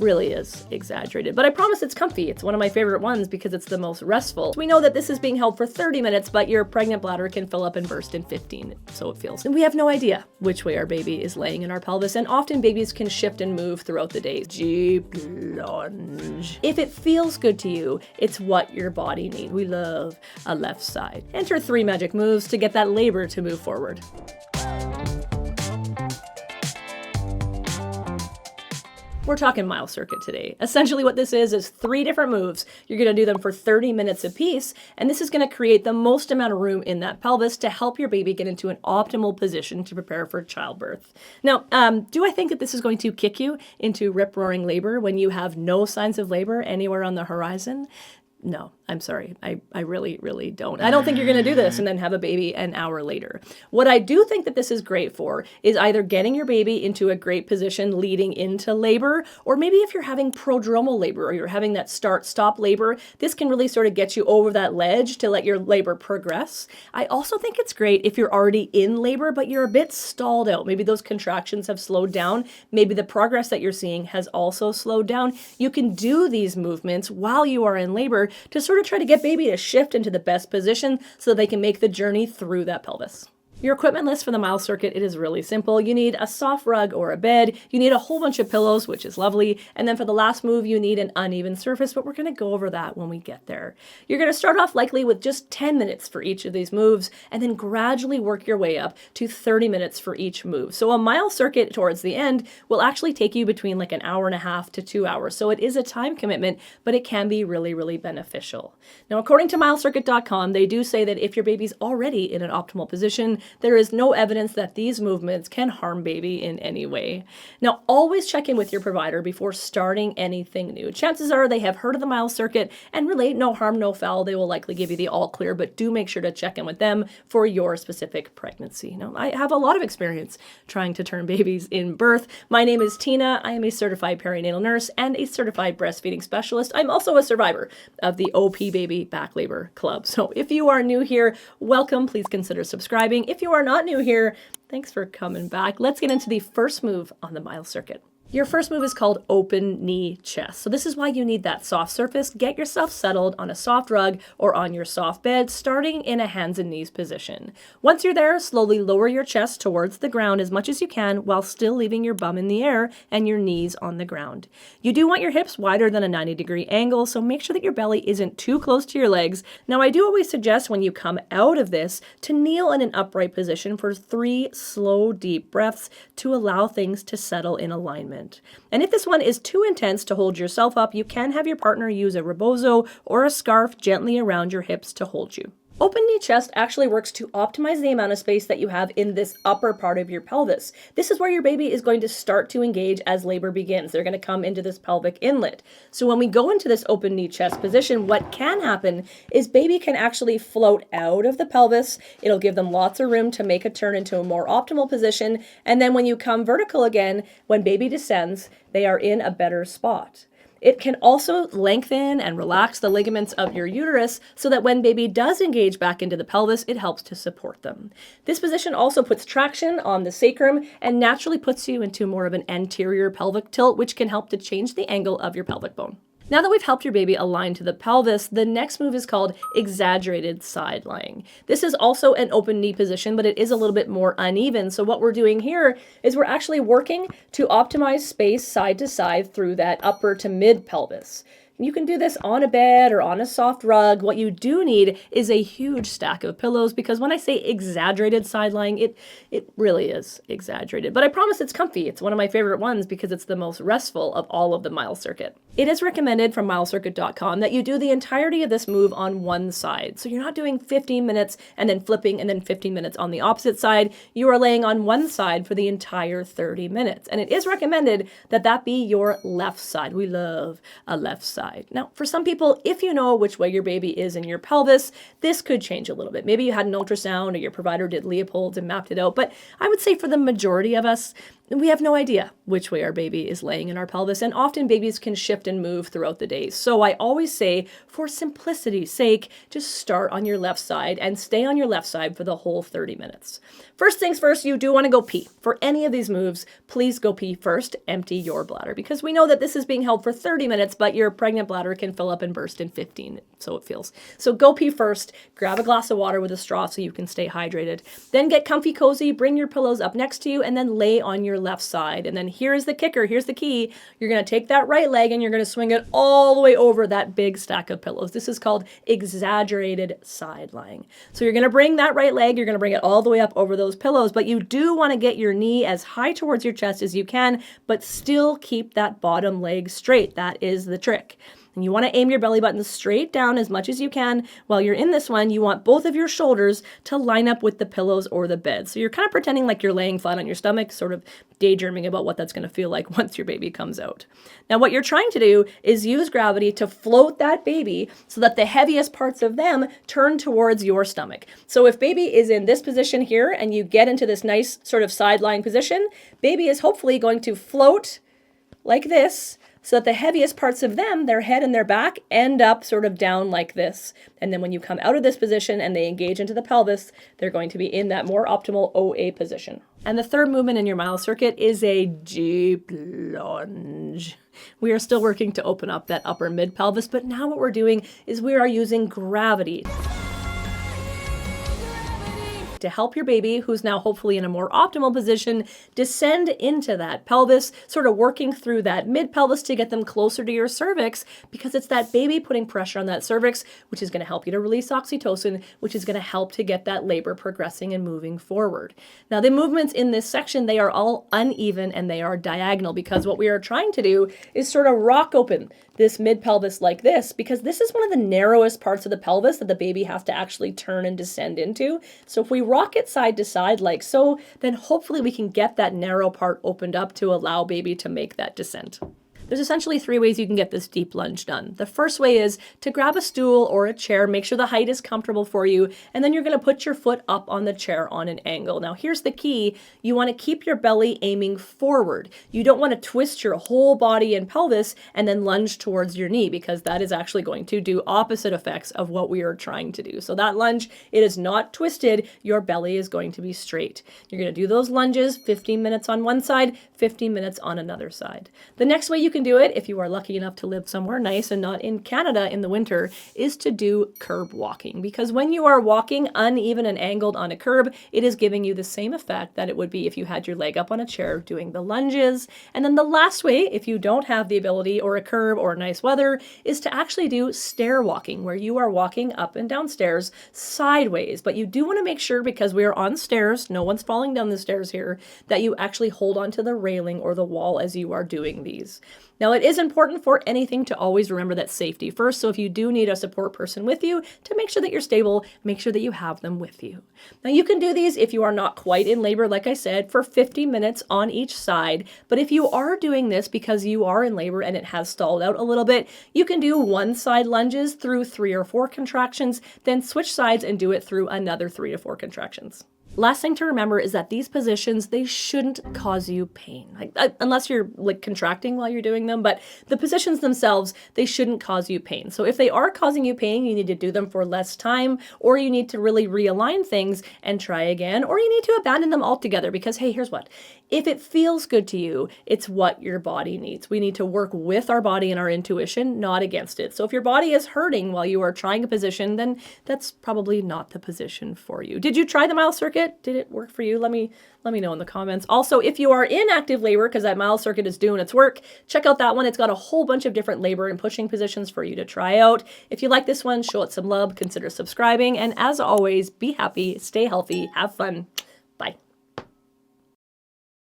really is exaggerated, but I promise it's comfy. It's one of my favorite ones because it's the most restful. We know that this is being held for 30 minutes, but your pregnant bladder can fill up and burst in 15, so it feels. And we have no idea which way our baby is laying in our pelvis, and often babies can shift and move throughout the day. Deep lunge. If it feels good to you, it's what your body needs. We love a left side. Enter 3 magic moves to get that labor to move forward. We're talking mile circuit today. Essentially what this is 3 different moves. You're gonna do them for 30 minutes apiece, and this is gonna create the most amount of room in that pelvis to help your baby get into an optimal position to prepare for childbirth. Now, do I think that this is going to kick you into rip-roaring labor when you have no signs of labor anywhere on the horizon? No, I'm sorry. I really, really don't. I don't think you're going to do this and then have a baby an hour later. What I do think that this is great for is either getting your baby into a great position leading into labor, or maybe if you're having prodromal labor or you're having that start-stop labor, this can really sort of get you over that ledge to let your labor progress. I also think it's great if you're already in labor, but you're a bit stalled out. Maybe those contractions have slowed down. Maybe the progress that you're seeing has also slowed down. You can do these movements while you are in labor to sort of try to get baby to shift into the best position so they can make the journey through that pelvis. Your equipment list for the mile circuit, it is really simple. You need a soft rug or a bed. You need a whole bunch of pillows, which is lovely. And then for the last move, you need an uneven surface, but we're gonna go over that when we get there. You're gonna start off likely with just 10 minutes for each of these moves, and then gradually work your way up to 30 minutes for each move. So a mile circuit towards the end will actually take you between like an hour and a half to 2 hours. So it is a time commitment, but it can be really, really beneficial. Now, according to milecircuit.com, they do say that if your baby's already in an optimal position, there is no evidence that these movements can harm baby in any way. Now, always check in with your provider before starting anything new. Chances are they have heard of the mile circuit, and really, no harm, no foul. They will likely give you the all clear, but do make sure to check in with them for your specific pregnancy. Now, I have a lot of experience trying to turn babies in birth. My name is Tina. I am a certified perinatal nurse and a certified breastfeeding specialist. I'm also a survivor of the OP Baby Back Labor Club. So if you are new here, welcome. Please consider subscribing. If you are not new here, thanks for coming back. Let's get into the first move on the mile circuit. Your first move is called open knee chest. So this is why you need that soft surface. Get yourself settled on a soft rug or on your soft bed, starting in a hands and knees position. Once you're there, slowly lower your chest towards the ground as much as you can while still leaving your bum in the air and your knees on the ground. You do want your hips wider than a 90-degree angle, so make sure that your belly isn't too close to your legs. Now, I do always suggest when you come out of this to kneel in an upright position for 3 slow, deep breaths to allow things to settle in alignment. And if this one is too intense to hold yourself up, you can have your partner use a rebozo or a scarf gently around your hips to hold you. Open knee chest actually works to optimize the amount of space that you have in this upper part of your pelvis. This is where your baby is going to start to engage as labor begins. They're going to come into this pelvic inlet. So when we go into this open knee chest position, what can happen is baby can actually float out of the pelvis. It'll give them lots of room to make a turn into a more optimal position. And then when you come vertical again, when baby descends, they are in a better spot. It can also lengthen and relax the ligaments of your uterus so that when baby does engage back into the pelvis, it helps to support them. This position also puts traction on the sacrum and naturally puts you into more of an anterior pelvic tilt, which can help to change the angle of your pelvic bone. Now that we've helped your baby align to the pelvis, the next move is called exaggerated side lying. This is also an open knee position, but it is a little bit more uneven. So what we're doing here is we're actually working to optimize space side to side through that upper to mid pelvis. You can do this on a bed or on a soft rug. What you do need is a huge stack of pillows, because when I say exaggerated side lying, it really is exaggerated. But I promise it's comfy. It's one of my favorite ones because it's the most restful of all of the mile circuit. It is recommended from milecircuit.com that you do the entirety of this move on one side. So you're not doing 15 minutes and then flipping and then 15 minutes on the opposite side. You are laying on one side for the entire 30 minutes. And it is recommended that that be your left side. We love a left side. Now, for some people, if you know which way your baby is in your pelvis, this could change a little bit. Maybe you had an ultrasound or your provider did Leopold's and mapped it out. But I would say for the majority of us, we have no idea which way our baby is laying in our pelvis, and often babies can shift and move throughout the day. So I always say, for simplicity's sake, just start on your left side and stay on your left side for the whole 30 minutes. First things first, you do want to go pee. For any of these moves, please go pee first, empty your bladder, because we know that this is being held for 30 minutes, but your pregnant bladder can fill up and burst in 15, so it feels. So go pee first, grab a glass of water with a straw so you can stay hydrated. Then get comfy cozy, bring your pillows up next to you, and then lay on your left side. And then here's the kicker, here's the key. You're going to take that right leg and you're going to swing it all the way over that big stack of pillows. This is called exaggerated side lying. So you're going to bring that right leg, you're going to bring it all the way up over those pillows, but you do want to get your knee as high towards your chest as you can, but still keep that bottom leg straight. That is the trick. And you want to aim your belly button straight down as much as you can. While you're in this one, you want both of your shoulders to line up with the pillows or the bed. So you're kind of pretending like you're laying flat on your stomach, sort of daydreaming about what that's going to feel like once your baby comes out. Now, what you're trying to do is use gravity to float that baby so that the heaviest parts of them turn towards your stomach. So if baby is in this position here and you get into this nice sort of side lying position, baby is hopefully going to float like this, so that the heaviest parts of them, their head and their back, end up sort of down like this. And then when you come out of this position and they engage into the pelvis, they're going to be in that more optimal OA position. And the third movement in your mile circuit is a deep lunge. We are still working to open up that upper mid pelvis, but now what we're doing is we are using gravity to help your baby, who's now hopefully in a more optimal position, descend into that pelvis, sort of working through that mid pelvis to get them closer to your cervix, because it's that baby putting pressure on that cervix, which is going to help you to release oxytocin, which is going to help to get that labor progressing and moving forward. Now, the movements in this section, they are all uneven and they are diagonal, because what we are trying to do is sort of rock open this mid pelvis like this, because this is one of the narrowest parts of the pelvis that the baby has to actually turn and descend into. So if we rock it side to side like so, then hopefully we can get that narrow part opened up to allow baby to make that descent. There's essentially 3 ways you can get this deep lunge done. The first way is to grab a stool or a chair, make sure the height is comfortable for you, and then you're going to put your foot up on the chair on an angle. Now here's the key. You want to keep your belly aiming forward. You don't want to twist your whole body and pelvis and then lunge towards your knee, because that is actually going to do opposite effects of what we are trying to do. So that lunge, it is not twisted. Your belly is going to be straight. You're going to do those lunges 15 minutes on one side, 15 minutes on another side. The next way you can do it, if you are lucky enough to live somewhere nice and not in Canada in the winter, is to do curb walking. Because when you are walking uneven and angled on a curb, it is giving you the same effect that it would be if you had your leg up on a chair doing the lunges. And then the last way, if you don't have the ability or a curb or nice weather, is to actually do stair walking, where you are walking up and down stairs sideways. But you do want to make sure, because we are on stairs, no one's falling down the stairs here, that you actually hold onto the railing or the wall as you are doing these. Now, it is important for anything to always remember that safety first. So if you do need a support person with you, to make sure that you're stable, make sure that you have them with you. Now, you can do these if you are not quite in labor, like I said, for 50 minutes on each side. But if you are doing this because you are in labor and it has stalled out a little bit, you can do one side lunges through 3 or 4 contractions, then switch sides and do it through another 3 to 4 contractions. Last thing to remember is that these positions, they shouldn't cause you pain, unless you're contracting while you're doing them, but the positions themselves, they shouldn't cause you pain. So if they are causing you pain, you need to do them for less time, or you need to really realign things and try again, or you need to abandon them altogether, because hey, here's what. If it feels good to you, it's what your body needs. We need to work with our body and our intuition, not against it. So if your body is hurting while you are trying a position, then that's probably not the position for you. Did you try the mile circuit? Did it work for you? Let me know in the comments. Also, if you are in active labor, because that mile circuit is doing its work, check out that one. It's got a whole bunch of different labor and pushing positions for you to try out. If you like this one, show it some love, consider subscribing. And as always, be happy, stay healthy, have fun.